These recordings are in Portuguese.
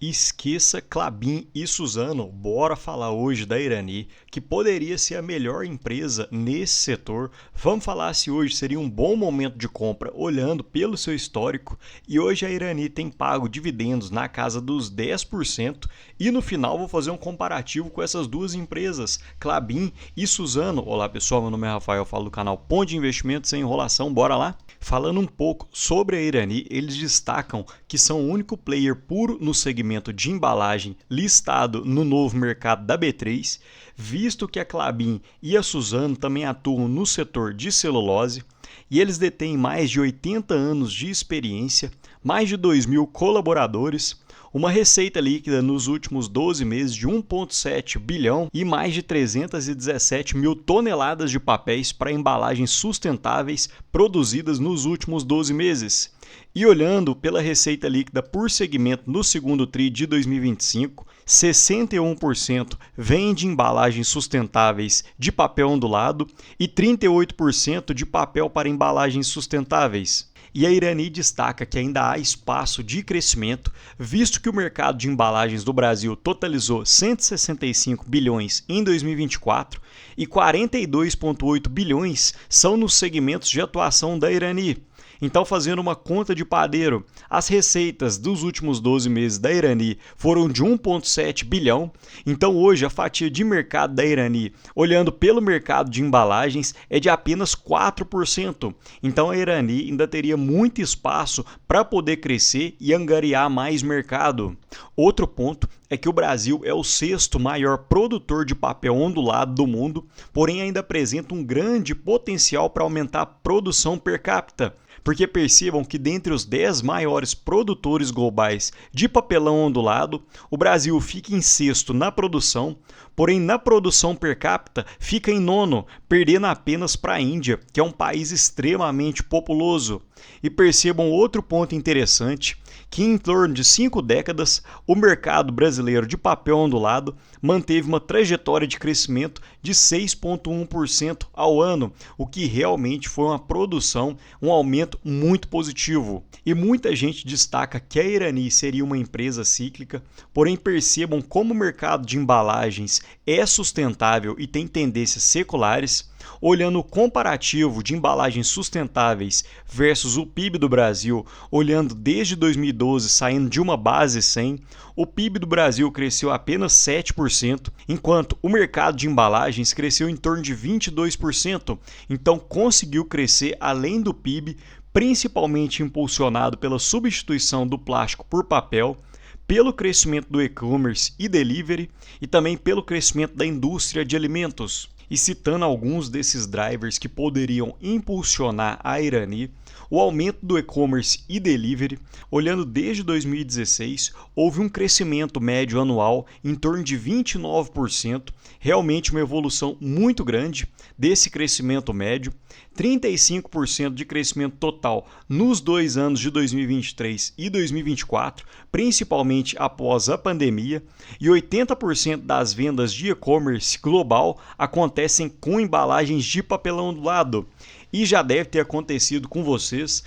Esqueça Klabin e Suzano, bora falar hoje da Irani, que poderia ser a melhor empresa nesse setor. Vamos falar se hoje seria um bom momento de compra olhando pelo seu histórico. E hoje a Irani tem pago dividendos na casa dos 10% e no final vou fazer um comparativo com essas duas empresas, Klabin e Suzano. Olá pessoal, meu nome é Rafael, falo do canal Ponto de Investimentos sem enrolação, bora lá? Falando um pouco sobre a Irani, eles destacam que são o único player puro no segmento de embalagem listado no novo mercado da B3, visto que a Klabin e a Suzano também atuam no setor de celulose, e eles detêm mais de 80 anos de experiência, mais de 2.000 colaboradores, uma receita líquida nos últimos 12 meses de 1,7 bilhão e mais de 317 mil toneladas de papéis para embalagens sustentáveis produzidas nos últimos 12 meses. E olhando pela receita líquida por segmento no segundo TRI de 2025, 61% vem de embalagens sustentáveis de papel ondulado e 38% de papel para embalagens sustentáveis. E a Irani destaca que ainda há espaço de crescimento, visto que o mercado de embalagens do Brasil totalizou 165 bilhões em 2024 e 42,8 bilhões são nos segmentos de atuação da Irani. Então, fazendo uma conta de padeiro, as receitas dos últimos 12 meses da Irani foram de 1,7 bilhão. Então, hoje, a fatia de mercado da Irani, olhando pelo mercado de embalagens, é de apenas 4%. Então, a Irani ainda teria muito espaço para poder crescer e angariar mais mercado. Outro ponto é que o Brasil é o sexto maior produtor de papel ondulado do mundo, porém ainda apresenta um grande potencial para aumentar a produção per capita. Porque percebam que dentre os 10 maiores produtores globais de papelão ondulado, o Brasil fica em sexto na produção, porém na produção per capita fica em nono, perdendo apenas para a Índia, que é um país extremamente populoso. E percebam outro ponto interessante, que em torno de 5 décadas, o mercado brasileiro de papel ondulado manteve uma trajetória de crescimento de 6,1% ao ano, o que realmente foi uma produção, um aumento muito positivo. E muita gente destaca que a Irani seria uma empresa cíclica, porém percebam como o mercado de embalagens é sustentável e tem tendências seculares. Olhando o comparativo de embalagens sustentáveis versus o PIB do Brasil, olhando desde 2012, saindo de uma base 100, o PIB do Brasil cresceu apenas 7%, enquanto o mercado de embalagens cresceu em torno de 22%, então conseguiu crescer além do PIB, principalmente impulsionado pela substituição do plástico por papel, pelo crescimento do e-commerce e delivery e também pelo crescimento da indústria de alimentos. E citando alguns desses drivers que poderiam impulsionar a Irani, o aumento do e-commerce e delivery, olhando desde 2016, houve um crescimento médio anual em torno de 29%, realmente uma evolução muito grande desse crescimento médio, 35% de crescimento total nos 2 anos de 2023 e 2024, principalmente após a pandemia, e 80% das vendas de e-commerce global acontecem com embalagens de papelão ondulado. E já deve ter acontecido com vocês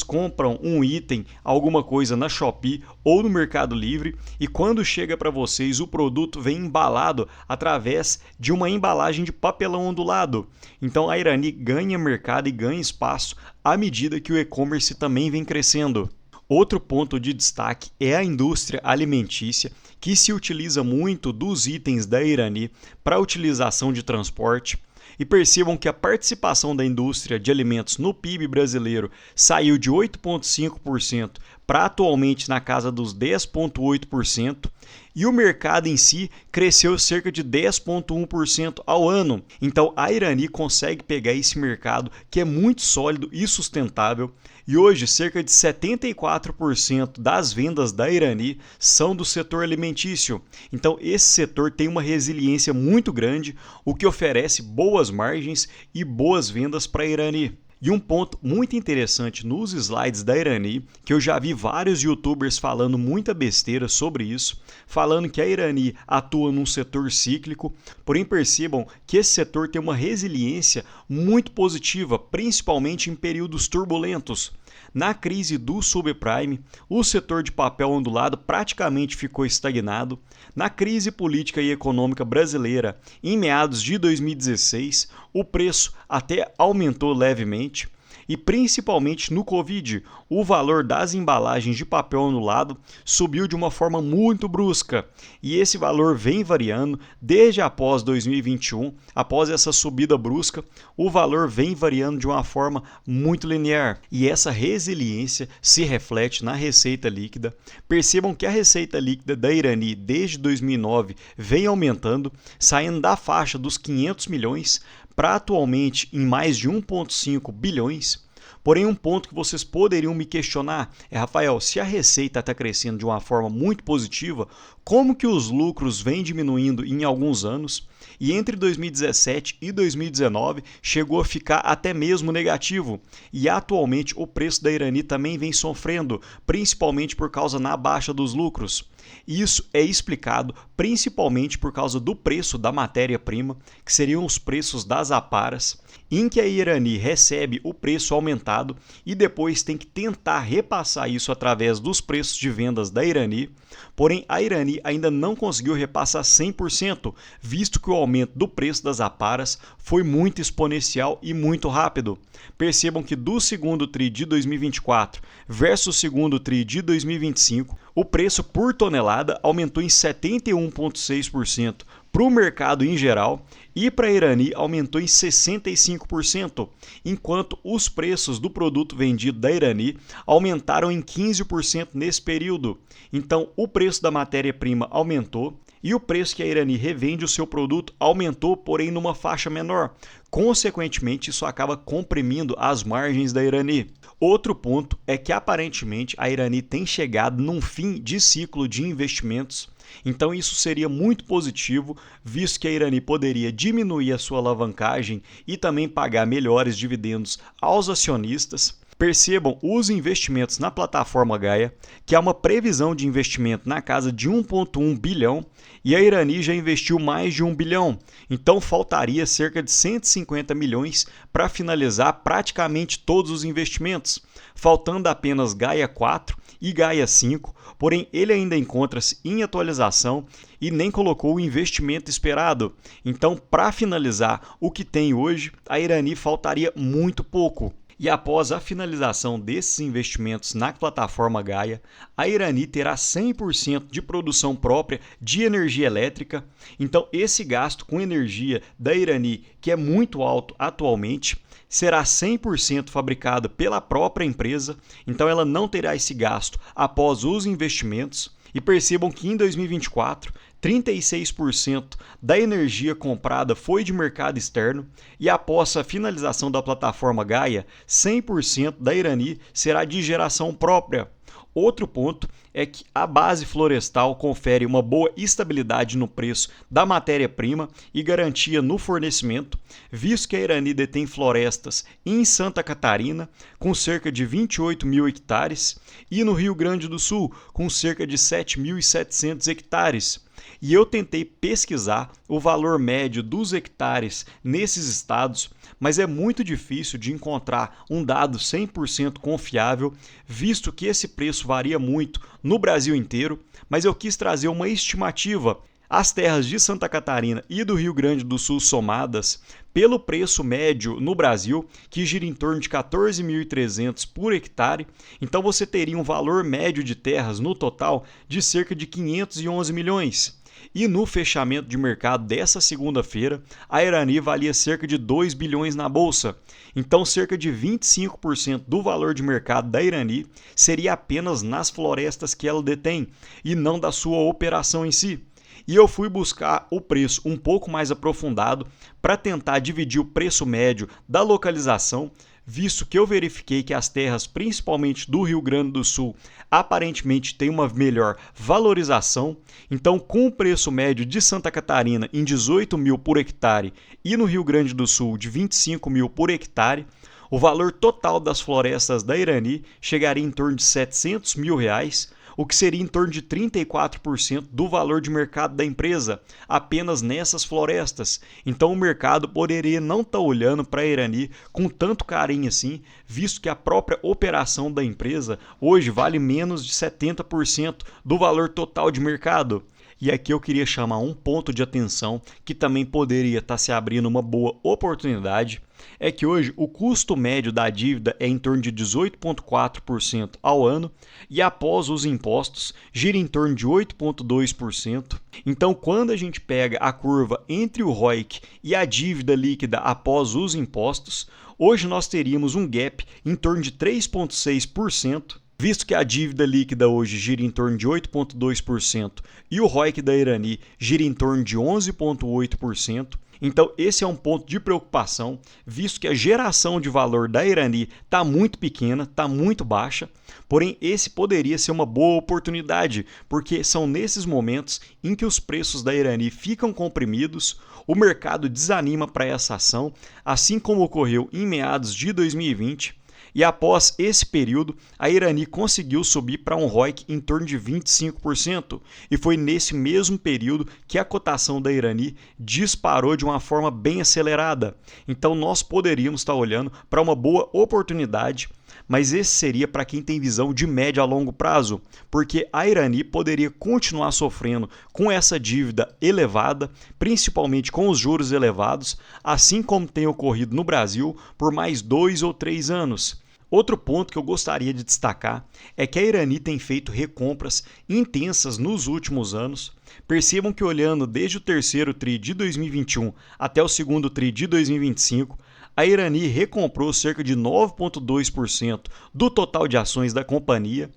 compram um item, alguma coisa na Shopee ou no Mercado Livre e quando chega para vocês o produto vem embalado através de uma embalagem de papelão ondulado. Então a Irani ganha mercado e ganha espaço à medida que o e-commerce também vem crescendo. Outro ponto de destaque é a indústria alimentícia, que se utiliza muito dos itens da Irani para utilização de transporte. E percebam que a participação da indústria de alimentos no PIB brasileiro saiu de 8,5% para atualmente na casa dos 10,8%, e o mercado em si cresceu cerca de 10,1% ao ano. Então a Irani consegue pegar esse mercado que é muito sólido e sustentável, e hoje cerca de 74% das vendas da Irani são do setor alimentício. Então esse setor tem uma resiliência muito grande, o que oferece boas margens e boas vendas para a Irani. E um ponto muito interessante nos slides da Irani, que eu já vi vários youtubers falando muita besteira sobre isso, falando que a Irani atua num setor cíclico, porém percebam que esse setor tem uma resiliência muito positiva, principalmente em períodos turbulentos. Na crise do subprime, o setor de papel ondulado praticamente ficou estagnado. Na crise política e econômica brasileira, em meados de 2016, o preço até aumentou levemente. E principalmente no Covid, o valor das embalagens de papel ondulado subiu de uma forma muito brusca. E esse valor vem variando desde após 2021, após essa subida brusca, o valor vem variando de uma forma muito linear. E essa resiliência se reflete na receita líquida. Percebam que a receita líquida da Irani desde 2009 vem aumentando, saindo da faixa dos 500 milhões para atualmente em mais de 1,5 bilhões. Porém, um ponto que vocês poderiam me questionar é, Rafael, se a receita está crescendo de uma forma muito positiva, como que os lucros vêm diminuindo em alguns anos? E entre 2017 e 2019 chegou a ficar até mesmo negativo. E atualmente o preço da Irani também vem sofrendo, principalmente por causa na baixa dos lucros. Isso é explicado principalmente por causa do preço da matéria-prima, que seriam os preços das aparas, em que a Irani recebe o preço aumentado e depois tem que tentar repassar isso através dos preços de vendas da Irani. Porém, a Irani ainda não conseguiu repassar 100%, visto que o aumento do preço das aparas foi muito exponencial e muito rápido. Percebam que do segundo TRI de 2024 versus o segundo TRI de 2025, o preço por tonelada aumentou em 71,6% para o mercado em geral e para a Irani aumentou em 65%, enquanto os preços do produto vendido da Irani aumentaram em 15% nesse período. Então, o preço da matéria-prima aumentou e o preço que a Irani revende o seu produto aumentou, porém numa faixa menor. Consequentemente, isso acaba comprimindo as margens da Irani. Outro ponto é que aparentemente a Irani tem chegado num fim de ciclo de investimentos. Então isso seria muito positivo, visto que a Irani poderia diminuir a sua alavancagem e também pagar melhores dividendos aos acionistas. Percebam os investimentos na plataforma Gaia, que há uma previsão de investimento na casa de 1,1 bilhão e a Irani já investiu mais de 1 bilhão. Então faltaria cerca de 150 milhões para finalizar praticamente todos os investimentos, faltando apenas Gaia 4 e Gaia 5, porém ele ainda encontra-se em atualização e nem colocou o investimento esperado. Então, para finalizar o que tem hoje, a Irani faltaria muito pouco. E após a finalização desses investimentos na plataforma Gaia, a Irani terá 100% de produção própria de energia elétrica. Então, esse gasto com energia da Irani, que é muito alto atualmente, será 100% fabricado pela própria empresa. Então, ela não terá esse gasto após os investimentos. E percebam que em 2024, 36% da energia comprada foi de mercado externo e após a finalização da plataforma Gaia, 100% da Irani será de geração própria. Outro ponto é que a base florestal confere uma boa estabilidade no preço da matéria-prima e garantia no fornecimento, visto que a Irani detém florestas em Santa Catarina, com cerca de 28 mil hectares, e no Rio Grande do Sul, com cerca de 7.700 hectares. E eu tentei pesquisar o valor médio dos hectares nesses estados, mas é muito difícil de encontrar um dado 100% confiável, visto que esse preço varia muito no Brasil inteiro, mas eu quis trazer uma estimativa. As terras de Santa Catarina e do Rio Grande do Sul somadas, pelo preço médio no Brasil, que gira em torno de 14.300 por hectare, então você teria um valor médio de terras no total de cerca de 511 milhões. E no fechamento de mercado dessa segunda-feira, a Irani valia cerca de 2 bilhões na bolsa. Então, cerca de 25% do valor de mercado da Irani seria apenas nas florestas que ela detém e não da sua operação em si. E eu fui buscar o preço um pouco mais aprofundado para tentar dividir o preço médio da localização, visto que eu verifiquei que as terras, principalmente do Rio Grande do Sul, aparentemente têm uma melhor valorização. Então, com o preço médio de Santa Catarina em 18 mil por hectare e no Rio Grande do Sul de 25 mil por hectare, o valor total das florestas da Irani chegaria em torno de 700 mil reais, o que seria em torno de 34% do valor de mercado da empresa, apenas nessas florestas. Então o mercado poderia não estar olhando para a Irani com tanto carinho assim, visto que a própria operação da empresa hoje vale menos de 70% do valor total de mercado. E aqui eu queria chamar um ponto de atenção que também poderia estar se abrindo uma boa oportunidade, é que hoje o custo médio da dívida é em torno de 18,4% ao ano e após os impostos gira em torno de 8,2%. Então, quando a gente pega a curva entre o ROIC e a dívida líquida após os impostos, hoje nós teríamos um gap em torno de 3,6%. Visto que a dívida líquida hoje gira em torno de 8,2% e o ROIC da Irani gira em torno de 11,8%, então esse é um ponto de preocupação, visto que a geração de valor da Irani está muito pequena, está muito baixa, porém esse poderia ser uma boa oportunidade, porque são nesses momentos em que os preços da Irani ficam comprimidos, o mercado desanima para essa ação, assim como ocorreu em meados de 2020, e após esse período, a Irani conseguiu subir para um ROIC em torno de 25%, e foi nesse mesmo período que a cotação da Irani disparou de uma forma bem acelerada. Então nós poderíamos estar olhando para uma boa oportunidade, mas esse seria para quem tem visão de médio a longo prazo, porque a Irani poderia continuar sofrendo com essa dívida elevada, principalmente com os juros elevados, assim como tem ocorrido no Brasil por mais 2 ou 3 anos. Outro ponto que eu gostaria de destacar é que a Irani tem feito recompras intensas nos últimos anos. Percebam que olhando desde o terceiro TRI de 2021 até o segundo TRI de 2025, a Irani recomprou cerca de 9,2% do total de ações da companhia.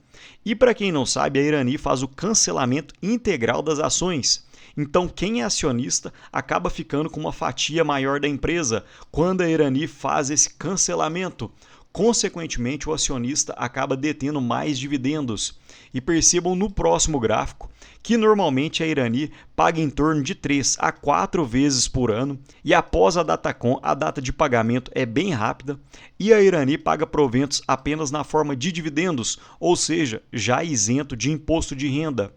E para quem não sabe, a Irani faz o cancelamento integral das ações. Então, quem é acionista acaba ficando com uma fatia maior da empresa quando a Irani faz esse cancelamento. Consequentemente, o acionista acaba detendo mais dividendos. E percebam no próximo gráfico que normalmente a Irani paga em torno de 3 a 4 vezes por ano e após a Datacom a data de pagamento é bem rápida e a Irani paga proventos apenas na forma de dividendos, ou seja, já isento de imposto de renda.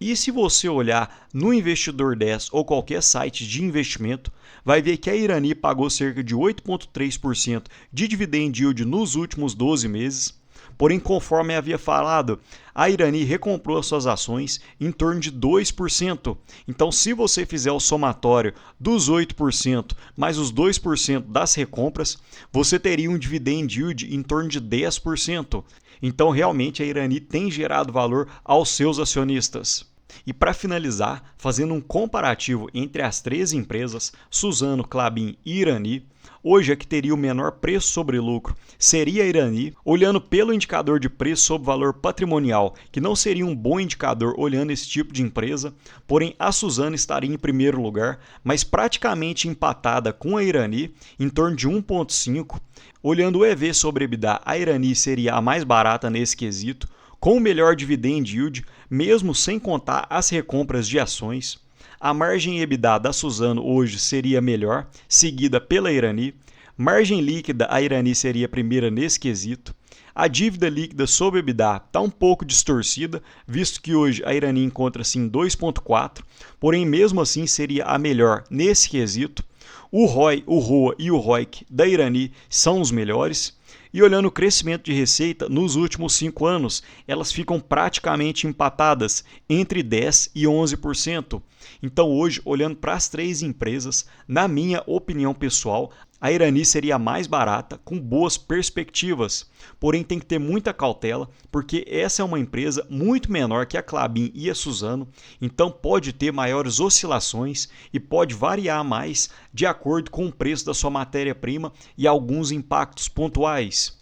E se você olhar no Investidor 10 ou qualquer site de investimento, vai ver que a Irani pagou cerca de 8,3% de dividend yield nos últimos 12 meses. Porém, conforme havia falado, a Irani recomprou as suas ações em torno de 2%. Então, se você fizer o somatório dos 8% mais os 2% das recompras, você teria um dividend yield em torno de 10%. Então, realmente, a Irani tem gerado valor aos seus acionistas. E para finalizar, fazendo um comparativo entre as três empresas, Suzano, Klabin e Irani, hoje a que teria o menor preço sobre lucro seria a Irani, olhando pelo indicador de preço sobre valor patrimonial, que não seria um bom indicador olhando esse tipo de empresa, porém a Suzano estaria em primeiro lugar, mas praticamente empatada com a Irani, em torno de 1,5. Olhando o EV sobre EBITDA, a Irani seria a mais barata nesse quesito, com o melhor dividend yield, mesmo sem contar as recompras de ações. A margem EBITDA da Suzano hoje seria melhor, seguida pela Irani. Margem líquida, a Irani seria a primeira nesse quesito. A dívida líquida sobre EBITDA está um pouco distorcida, visto que hoje a Irani encontra-se em 2,4, porém mesmo assim seria a melhor nesse quesito. O ROI, o ROA e o ROIC da Irani são os melhores. E olhando o crescimento de receita nos últimos 5 anos, elas ficam praticamente empatadas, entre 10% e 11%. Então hoje, olhando para as três empresas, na minha opinião pessoal, a Irani seria a mais barata, com boas perspectivas. Porém, tem que ter muita cautela, porque essa é uma empresa muito menor que a Klabin e a Suzano, então pode ter maiores oscilações e pode variar mais de acordo com o preço da sua matéria-prima e alguns impactos pontuais.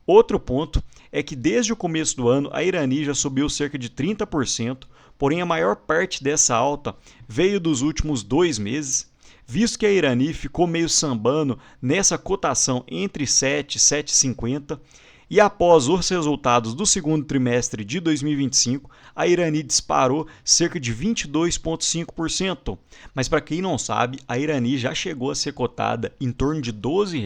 Outro ponto é que desde o começo do ano a Irani já subiu cerca de 30%, porém a maior parte dessa alta veio dos últimos 2 meses, visto que a Irani ficou meio sambando nessa cotação entre 7 e 7,50 e após os resultados do segundo trimestre de 2025, a Irani disparou cerca de 22,5%. Mas para quem não sabe, a Irani já chegou a ser cotada em torno de R$ 12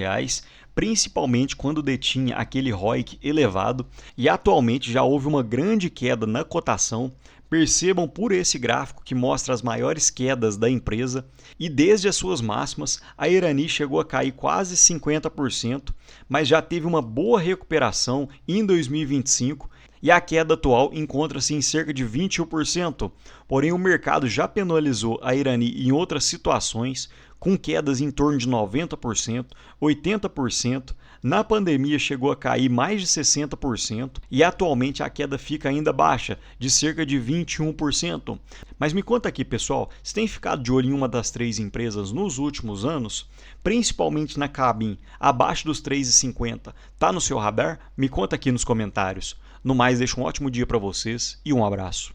principalmente quando detinha aquele ROIC elevado, e atualmente já houve uma grande queda na cotação. Percebam por esse gráfico que mostra as maiores quedas da empresa, e desde as suas máximas a Irani chegou a cair quase 50%, mas já teve uma boa recuperação em 2025 e a queda atual encontra-se em cerca de 21%. Porém, o mercado já penalizou a Irani em outras situações, com quedas em torno de 90%, 80%. Na pandemia chegou a cair mais de 60% e atualmente a queda fica ainda baixa, de cerca de 21%. Mas me conta aqui, pessoal, você tem ficado de olho em uma das três empresas nos últimos anos? Principalmente na Klabin, abaixo dos 3,50. Tá no seu radar? Me conta aqui nos comentários. No mais, deixo um ótimo dia para vocês e um abraço.